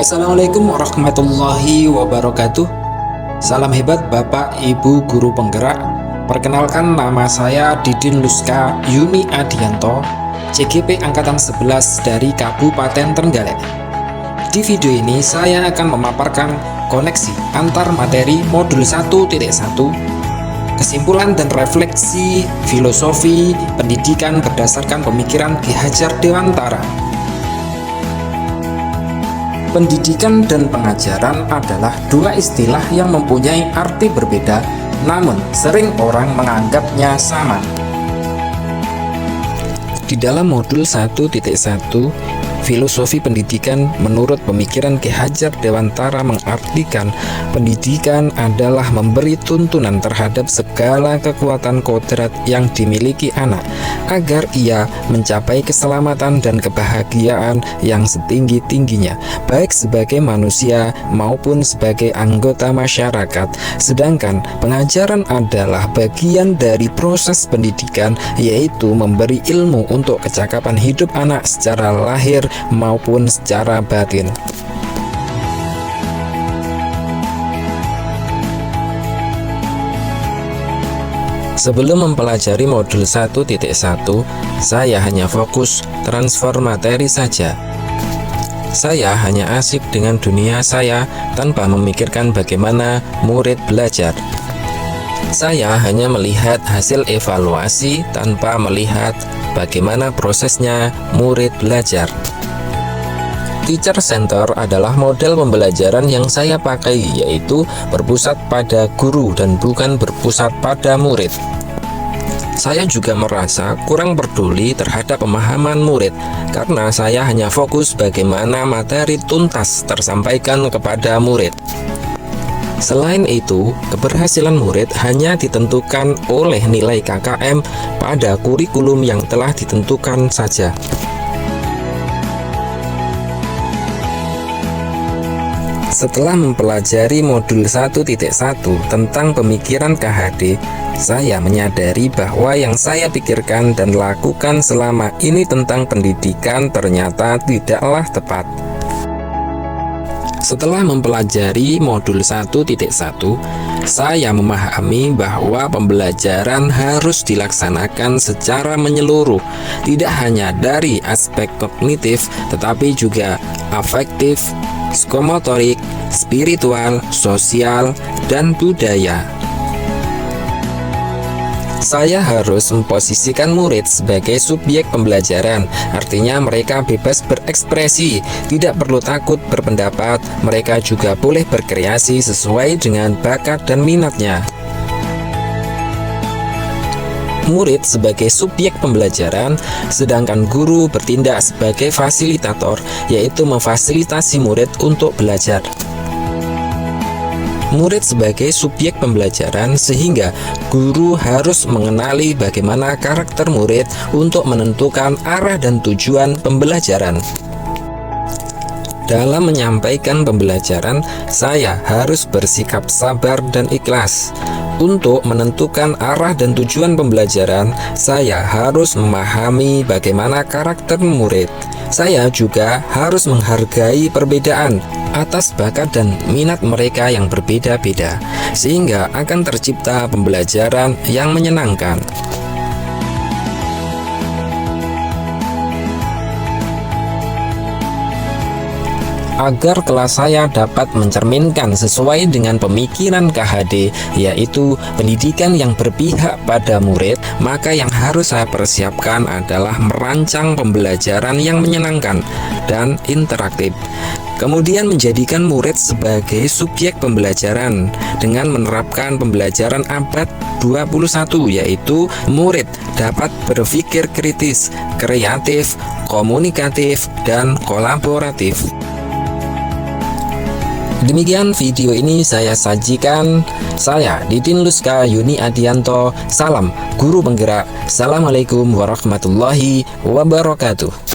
Assalamualaikum warahmatullahi wabarakatuh. Salam hebat Bapak Ibu Guru Penggerak. Perkenalkan, nama saya Didin Luska Yuni Adianto, CGP Angkatan 11 dari Kabupaten Trenggalek. Di video ini saya akan memaparkan koneksi antar materi modul 1.1, kesimpulan dan refleksi filosofi pendidikan berdasarkan pemikiran Ki Hajar Dewantara. Pendidikan dan pengajaran adalah dua istilah yang mempunyai arti berbeda, namun sering orang menganggapnya sama. Di dalam modul 1.1, filosofi pendidikan menurut pemikiran Ki Hajar Dewantara mengartikan pendidikan adalah memberi tuntunan terhadap segala kekuatan kodrat yang dimiliki anak agar ia mencapai keselamatan dan kebahagiaan yang setinggi-tingginya, baik sebagai manusia maupun sebagai anggota masyarakat. Sedangkan pengajaran adalah bagian dari proses pendidikan, yaitu memberi ilmu untuk kecakapan hidup anak secara lahir maupun secara batin. Sebelum mempelajari modul 1.1, saya hanya fokus transfer materi saja. Saya hanya asik dengan dunia saya tanpa memikirkan bagaimana murid belajar. Saya hanya melihat hasil evaluasi tanpa melihat bagaimana prosesnya murid belajar. Teacher Center adalah model pembelajaran yang saya pakai, yaitu berpusat pada guru dan bukan berpusat pada murid. Saya juga merasa kurang peduli terhadap pemahaman murid karena saya hanya fokus bagaimana materi tuntas tersampaikan kepada murid. Selain itu, keberhasilan murid hanya ditentukan oleh nilai KKM pada kurikulum yang telah ditentukan saja. Setelah mempelajari modul 1.1 tentang pemikiran KHD, saya menyadari bahwa yang saya pikirkan dan lakukan selama ini tentang pendidikan ternyata tidaklah tepat. Setelah mempelajari modul 1.1, saya memahami bahwa pembelajaran harus dilaksanakan secara menyeluruh, tidak hanya dari aspek kognitif, tetapi juga afektif, psikomotorik, spiritual, sosial, dan budaya. Saya harus memposisikan murid sebagai subjek pembelajaran, artinya mereka bebas berekspresi, tidak perlu takut berpendapat, mereka juga boleh berkreasi sesuai dengan bakat dan minatnya. Murid sebagai subjek pembelajaran, sedangkan guru bertindak sebagai fasilitator, yaitu memfasilitasi murid untuk belajar. Murid sebagai subjek pembelajaran, sehingga guru harus mengenali bagaimana karakter murid untuk menentukan arah dan tujuan pembelajaran. Dalam menyampaikan pembelajaran, saya harus bersikap sabar dan ikhlas. Untuk menentukan arah dan tujuan pembelajaran, saya harus memahami bagaimana karakter murid. Saya juga harus menghargai perbedaan atas bakat dan minat mereka yang berbeda-beda, sehingga akan tercipta pembelajaran yang menyenangkan. Agar kelas saya dapat mencerminkan sesuai dengan pemikiran KHD, yaitu pendidikan yang berpihak pada murid, maka yang harus saya persiapkan adalah merancang pembelajaran yang menyenangkan dan interaktif. Kemudian menjadikan murid sebagai subjek pembelajaran dengan menerapkan pembelajaran abad 21, yaitu murid dapat berpikir kritis, kreatif, komunikatif, dan kolaboratif. Demikian video ini saya sajikan. Saya Didin Luska Yuni Adianto. Salam Guru Penggerak. Assalamualaikum warahmatullahi wabarakatuh.